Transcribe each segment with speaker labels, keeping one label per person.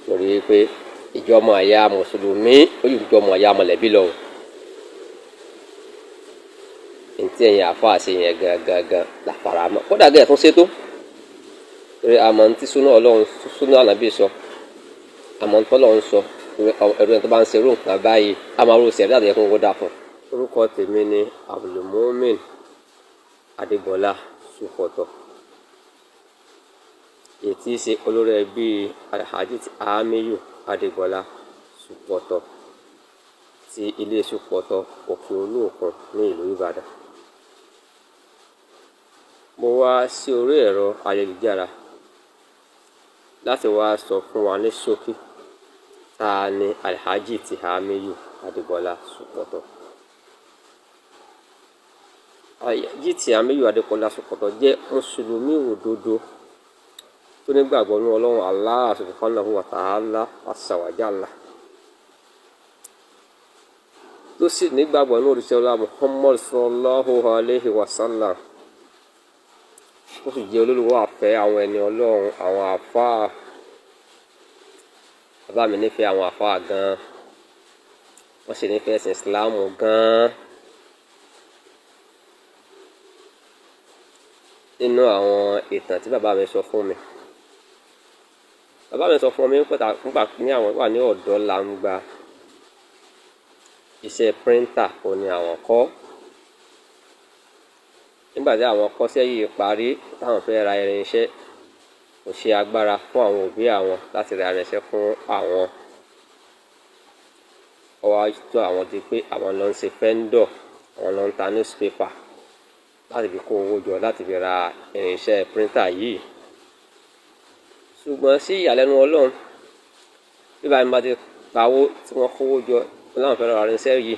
Speaker 1: torí pé ìjọmọ àyà mùsùlùmí ó yù ìjọmọ àyà mọ̀lẹ́bí lọ. Ntí ẹ̀yin àfáà ṣe yẹn gangan làfàrà mọ́ kódà gẹ́gẹ́ tún ṣètò torí àmọ́ ntí súnà ọlọ́run súnà ànábì sọ àmọ́ ntí ọlọ́run sọ ẹ̀rọ ẹni tó bá ń ṣerú nǹkan báyìí àmàrú ṣẹ̀rí àti ẹ̀kún gbọ́dá fún. Orúkọ tèmi ni Abdulmumin Adégbọlá Sùpọ̀tọ̀, èyí tí í ṣe olórí ẹbí Alhaji Hamiyu Adégbọlá Sùpọ̀tọ̀ ti ilé Sùpọ̀tọ̀ Òkè Olókun ní ìlú Ìbàdàn. Mo wá sí orí ẹ̀rọ ayélujára láti wá sọ fún wa ní ṣókí ta ni Alhaji Hamiyu Adégbọlá Sùpọ̀tọ̀. Alhaji Hamiyu Adégbọlá Sùpọ̀tọ̀ jẹ́ mùsùlùmí òdodo tó nígbàgbọ́ ní Ọlọ́run Allah subhanahu wa ta'ala azza wa jalla, tó sì nígbàgbọ́ ní òjíṣẹ́ ọlá Muhammad sallallahu alayhi wa sallam, ó sì jẹ́ olólùwọ́ àfẹ́ àwọn ẹni Ọlọ́run, àwọn àfáà. Bàbá mi nífẹ̀ẹ́ àwọn àfáà gan-an, wọ́n sì nífẹ̀ẹ́ ẹ̀sìn Islam gan-an. Nínú àwọn ìtàn tí bàbá mi sọ fún mi, nígbà ní àwọn wà ní ọ̀dọ́ làǹgbà iṣẹ́ píríńtà òun ni àwọn kọ́. Nígbà tí àwọn kọ́ṣẹ́ yìí parí táwọn fẹ́ ra irinṣẹ́, kò ṣe agbára fún àwọn òbí àwọn láti ra irinṣẹ́ fún àwọn. Ó wá tó àwọn di pé àwọn lọ ń ṣe fẹ́ńdọ̀, àwọn lọ ń ta newspaper láti fi kó owó jọ láti fi ra irinṣẹ́ píríńtà yìí. Ṣùgbọ́n sí ìyàlẹ́nu Ọlọ́run, bí báyìí bá ti pawó tí wọ́n kówó jọ láwọn fẹ́ ra irinṣẹ́ yìí,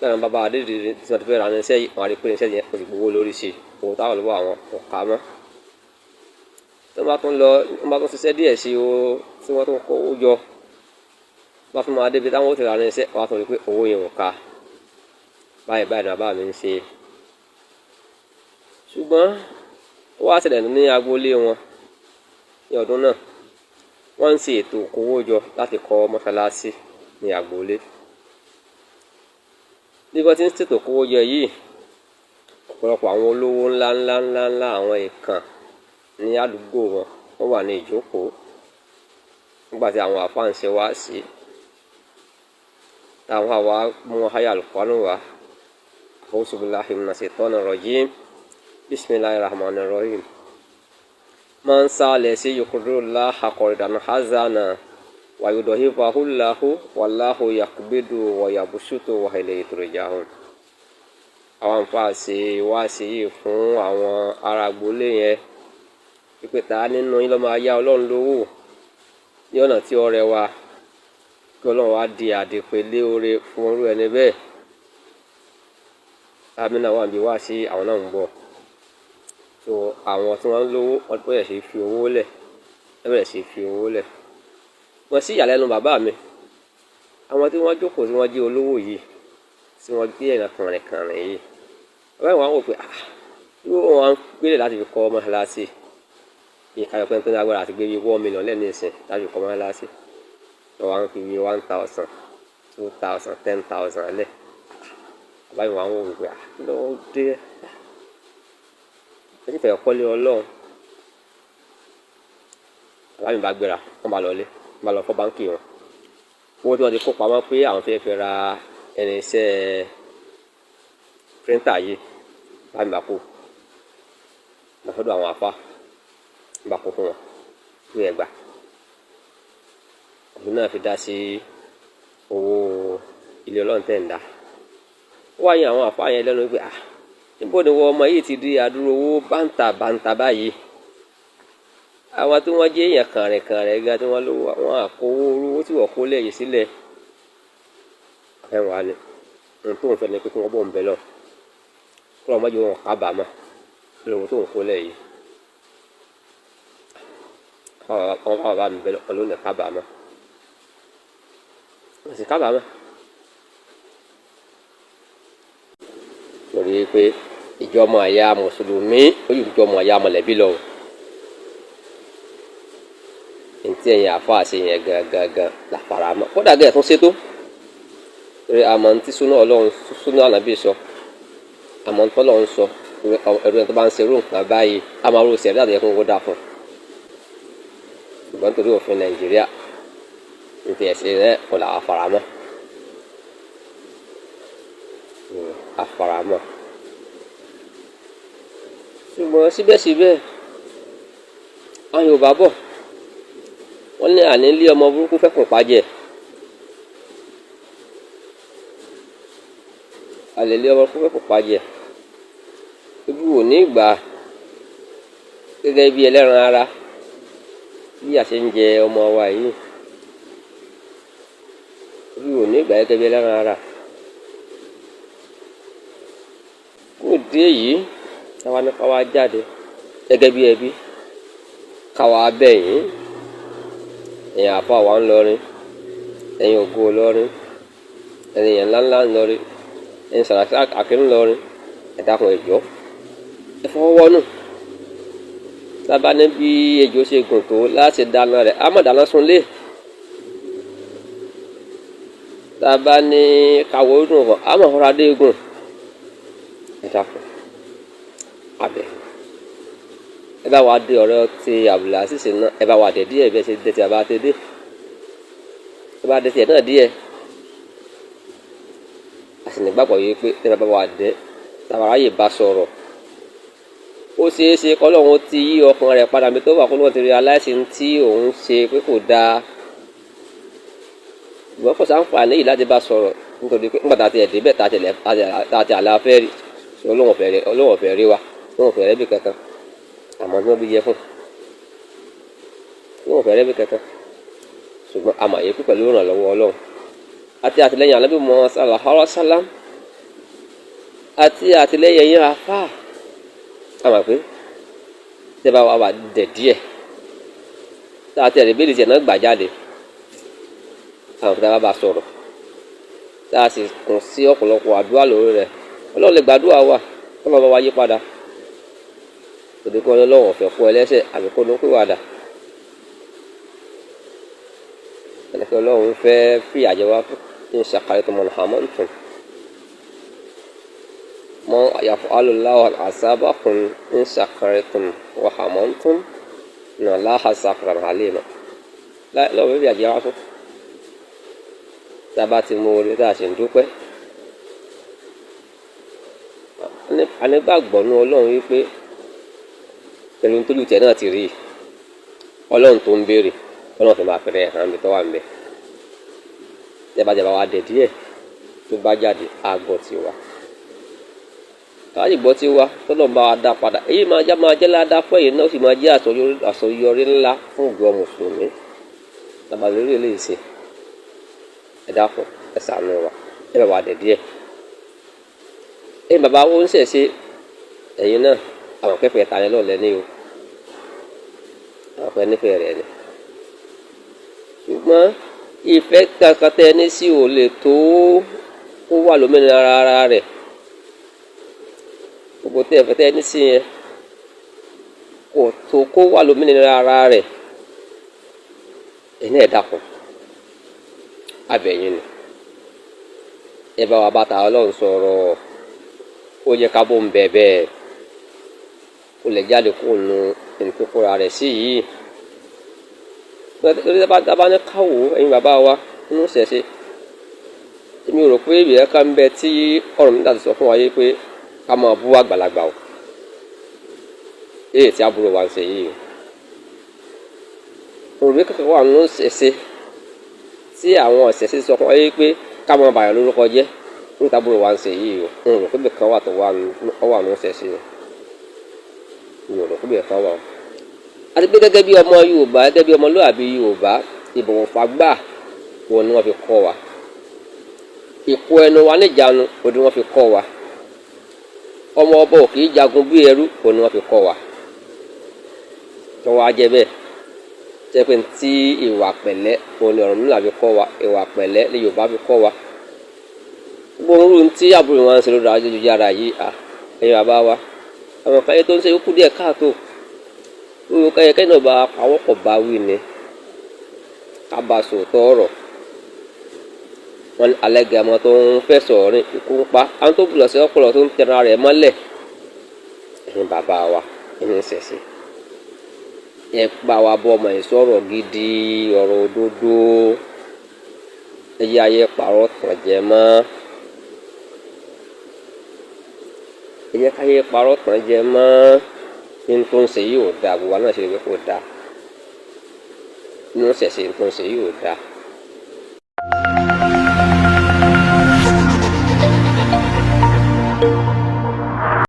Speaker 1: lẹ́nu bàbá adédìrí tí wọ́n ti fẹ́ ra irinṣẹ́ yìí, wọ́n á rí pé irinṣẹ́ yẹn kò sì gbowó lórí sí i, owó táwọn lọ́wọ́ àwọn kò ká mọ́. Tí wọ́n bá tún ṣiṣẹ́ díẹ̀ sí o tí wọ́n tún kówó jọ, wọ́n tún máa débi táwọn ó ti ra irinṣẹ́, wọ́n á tún rí pé owó yẹn ò ká. Báyìí ni bàbá mi ń ṣe. Ṣùgbọ́n ó wá ṣẹlẹ̀ ní agboolé wọn ní ọdún náà, wọ́n ń ṣe ètò ìkówó jọ láti kọ́ mọ́ṣáláṣí ní agboolé. Bí wọ́n ti ń ṣètò ìkówó jọ yìí, ọ̀pọ̀lọpọ̀ àwọn olówó ńlá àwọn èèkàn ní àdúgbò wọn wọ́n wà ní ìjókòó nígbà tí àwọn àfáà ń ṣe wáàsí, táwọn àwa mú àyá Al-Qur'an wá. A'udhu billahi minash shaitani rajim. Bismillahir rahmanir rahim. Man sa'alasi yuqridullaha qardan hasana wa yudhifahu Allahu wallahu yaqbidu wa yabsutu wa ilayhi turja'un. Àwọn àfáà ṣe wáàsí yìí fún àwọn ará agboolé yẹn wípé ta nínú yín ló máa yá Ọlọ́run lówó ní ọ̀nà tí ó rẹwà, kí Ọlọ́run wá di àdìpèlé oore fún irú ẹni bẹ́ẹ̀. Àmínà wà níbi wá sí àwọn náà ń bọ̀. So àwọn tí wọ́n ń lówó wọ́n bẹ̀rẹ̀ sí fi owó lẹ̀. Wọ́n sí ìyàlẹ́nu bàbá mi, àwọn tí wọ́n jókòó tí wọ́n jẹ́ olówó yìí, tí wọ́n gbé ẹ̀rọ kànrìnkànrìn yìí, bàbá mi wá wò pé yóò wọ́n gbélé láti fi kọ́ mọ́ṣáláṣí. Ìkàyọ̀ pé tó ní agbára àti gbé bí 1 million lẹ́nu ìsìn láti fi kọ́ mọ́ṣáláṣí. Wọ́n wá ń fi bí 1,000, 2,000, 10,000 lẹ̀. Bàbá mi wá wò wípé lọ́wọ́ dé ẹni fẹ́ kọ́lé Ọlọ́run. Bàbá mi bá gbéra, wọ́n bá lọlé, wọ́n bá lọ fọ́ báńkì wọn. Owó tí wọ́n ti kó pamọ́ pé àwọn fẹ́ ra irinṣẹ́ píríńtà yìí, bàbá mi bá kó lọ́sọ́dọ̀ àwọn àfáà, bá kó fún wọn ní ẹgbàá. Ọdún náà fi dá sí owó ilé Ọlọ́run tẹ̀ ń dá. Ó wá yan àwọn àfáà yẹn lẹ́nu pé níbo ni wọ́n ọmọ yìí ti di àdúró owó bàǹtà báyìí. Àwọn tí wọ́n jẹ́ èèyàn kànrìnkànrìn ga tí wọ́n lówó, àwọn àkówó owó tí wọ́n kó lẹ́yìn sílẹ̀. Ẹ̀wọ̀n alẹ́ ohun tó ń fẹ́ ni pé kí wọ́n bọ̀ ń bẹ lọ, kí wọ́n má jẹ́ wọn kábàámọ̀ lórí ohun tó ń kó lẹ́yìn. Àwọn bàbá mi bẹ lọ pẹ̀lú ní kábàámọ̀, wọ́n sì kábàámọ̀. Torí pé ìjọmọ àyà mùsùlùmí ó yù ìjọmọ àyà mọ̀lẹ́bí lọ. Ntí tí ẹ̀yin àfa ṣe yẹn gangan la fara mọ́ kódà gẹ́gẹ́ tún ṣètò torí àmọ́ tí súnà ọlọ́run súnà ànábì sọ àmọ́ tí ọlọ́run sọ ẹ̀rọ ẹ̀ tó bá ń ṣerú nǹkan báyìí a máa rò sẹ̀rí àtẹ̀yẹ fún owó dà fún ṣùgbọ́n nítorí òfin Nàìjíríà ní ti ẹ̀sìn rẹ̀ kò là á fara mọ́ àfaramọ́ ṣùgbọ́n síbẹ̀síbẹ̀ àwọn Yorùbá bọ̀ wọ́n ní àní lé ọmọ burúkú fẹ́kùn pàjẹ́ àlè lé ọmọ burúkú fẹ́kùn pàjẹ́ ibi wò ní ìgbà gẹ́gẹ́ bí ẹlẹ́ran ara bí a ṣe ń jẹ ọmọ wa yìí ibi wò ní ìgbà gẹ́gẹ́ bí ẹlẹ́ran ara. Òde yìí káwa ní káwa jáde gẹ́gẹ́ bí ẹbí káwa bẹ̀yìn ẹ̀yin àfa wa ńlọrin ẹ̀yin ògo ńlọrin ẹ̀yin èèyàn ńláńlá ńlọrin ẹ̀yin Sàràkí Àkínú ńlọrin ẹ̀dákun ẹ̀jọ́ ẹ fọwọ́wọ́nù tábà ní bí ejò ṣe gùn tó láti dáná rẹ̀ á mọ̀ dáná sunlé tábà ní káwọ́ dùn hàn á mọ̀ fọ́ra dé gùn. Abẹ ẹ bá wa dé ọ̀rọ̀ ti Abdulaziz náà ẹ bá wa dé díẹ̀ bí ẹ ṣe dé tí a bá ti dé ẹ bá dé tiẹ̀ náà díẹ̀ a sì nígbàgbọ́ yìí pé ẹ bá wa dé tàbára yìí bá sọ̀rọ̀ ó ṣeé ṣe kọ́lọ́hún ti yí ọkàn rẹ̀ padà mi tó wà kó lóun ti rí aláìsí tí òun ṣe pé kò dáa ìwọ́n kò sáǹfààní yìí láti bá sọ̀rọ̀ nítorí pé nígbà tá a ti ẹ̀ débẹ̀ tá a ti àlàáfẹ́ rí Ọlọ́run ọ̀fẹ́ rí wa Ọlọ́run ọ̀fẹ́ rẹ́ bí kankan àmọ́ tí wọ́n bí yẹ fún Ọlọ́run ọ̀fẹ́ rẹ́ bí kankan ṣùgbọ́n àmọ́ àyè pẹ̀lú ìrànlọ́wọ́ Ọlọ́run àti àtìlẹ́yìn Ànábì Muhammad sallallahu alaihi wasallam àti àtìlẹ́yìn yín afá àmọ́ pé tẹ́ bá wà dẹ̀ díẹ̀ tá a tẹ̀lé bí ìdíje náà gbà jáde àwọn tá a bá sọ̀rọ̀ tá a sì kún sí ọ̀pọ̀lọpọ̀ àdúrà lórí rẹ̀ Ọlọ́run lè gbàdúrà wa Ọlọ́run bá wa yí padà òde kí Ọlọ́run ọ̀fẹ́ kó ẹlẹ́ṣẹ̀ àbí kó ló ń pèwàdà ẹnìkan Ọlọ́run fẹ́ fi àjẹwà ń ṣàkàrí tó mọ̀nà àmọ́ nìkan mọ́ àyàfọ́ alùláwọ̀ àṣàbà fún ń ṣàkàrí tó wà àmọ́ nìkan nà láhàṣà kàrà àlè mọ́ lọ́wọ́ fi àjẹwà fún tá a bá ti mú orí tá a ṣe ń dúpẹ́. Anígbàgbọ́ ní Ọlọ́run wípé pẹ̀lú tójú tẹ̀ náà ti rí Ọlọ́run tó ń béèrè Ọlọ́run tó máa fẹ́rẹ̀ hàn mí tó wà níbẹ̀ jẹbàjẹbà wa dẹ̀ díẹ̀ tó bá jáde àgọ́ ti wà káàdì gbọ́ ti wá tọ́lọ́ bá wa dá padà èyí máa jẹ́ ládàá fún èyí náà ó sì máa jẹ́ àsọyọrí ńlá fún ìjọ mùsùlùmí tàbálórí eléyìí ṣe ẹ dákun ẹ ṣàánú wa ẹ bẹ̀ wà dẹ̀ díẹ̀. Bàbá wo ń ṣẹ̀ṣe ẹ̀yin náà àwọn kẹfẹ́ ta ni lọ́ọ̀lẹ́ ní o àwọn kẹfẹ́ nífẹ̀ẹ́ rẹ̀ ni ṣùgbọ́n ìfẹ́ kankan tẹ́ ní sí ò lè tó kó wà lómìnira ara rẹ̀ gbogbo tẹ́ ẹ̀fẹ́ tẹ́ ní sí yẹn kò tó kó wà lómìnira ara rẹ̀ ẹ̀ní ẹ̀dá kan abẹ̀yìn ni ẹ bá wa bàtà Ọlọ́run sọ̀rọ̀ ó yẹ ká bó ń bẹ bẹ́ẹ̀ ó lè jáde kó nu ìpínpínra rẹ̀ sí yìí lórí dábàá ní káwò ẹ̀yin bàbá wa nínú ṣẹ̀ṣẹ̀ èmi rò pé ibi ẹ̀ka ń bẹ tí ọ̀rọ̀ mi láti sọ fún wa yé pé ká máa bú àgbàlagbà o èyí tí àbúrò wa ń ṣe yìí o òrùbí kankan wà nínú ṣẹ̀ṣẹ̀ tí àwọn ṣẹ̀ṣẹ̀ sọ fún wa yé pé ká máa bàyàn lórúkọ jẹ́ níta àbúrò wa ń ṣe yìí o n rò pé kan wà tó wà nínú ṣẹ̀ṣẹ̀ o n rò pé kan wà o àti pé gẹ́gẹ́ bí ọmọ Yorùbá gẹ́gẹ́ bí ọmọlúwàbí Yorùbá ìbọ̀wọ̀ fàgbà wo ni wọ́n fi kọ́ wa ìkó ẹnu wa níjànú wo ni wọ́n fi kọ́ wa ọmọ ọba ò kì í jagun bí ẹrú wo ni wọ́n fi kọ́ wa tó wá jẹ́ bẹ́ẹ̀ jẹ́ pé tí ìwà pẹ̀lẹ́ wo ni Ọ̀rúnmìlà fi kọ́ wa ìwà pẹ̀lẹ́ ni Yorùbá fi kọ́ wa gbogbo tí àbúrò wọn ń ṣe lórí ayélujára yìí ẹ̀yin bàbá wa àwọn kan yẹn tó ń ṣe kú díẹ̀ káàtó wíwọ kẹyìn náà bá pawọ́pọ̀ bá wí ni ká bá sòótọ́ ọ̀rọ̀. Wọ́n ní alẹ́ gẹ̀mọ́ tó ń fẹ̀sọ̀ rìn ikú ń pa àwọn tó bùlọ̀ sí ọpọlọ tó ń tẹra rẹ̀ mọ́lẹ̀. Ẹ̀yin bàbá wa ẹ̀yin ṣẹ̀ṣẹ̀ ẹ bá wa bọ́ ọmọ yìí sọ̀rọ̀ gidi ọ̀rọ̀ òdodo ẹ yé ayé pàrọ̀ tàn jẹ mọ́ ẹ yẹ káyé parọ́ tàn jẹ mọ́ ní tó ń ṣe yìí ò dáa gbogbo wa náà ṣe wípé kò dáa ní ó ṣẹ̀ṣẹ̀ tó ń ṣe yìí ò dáa.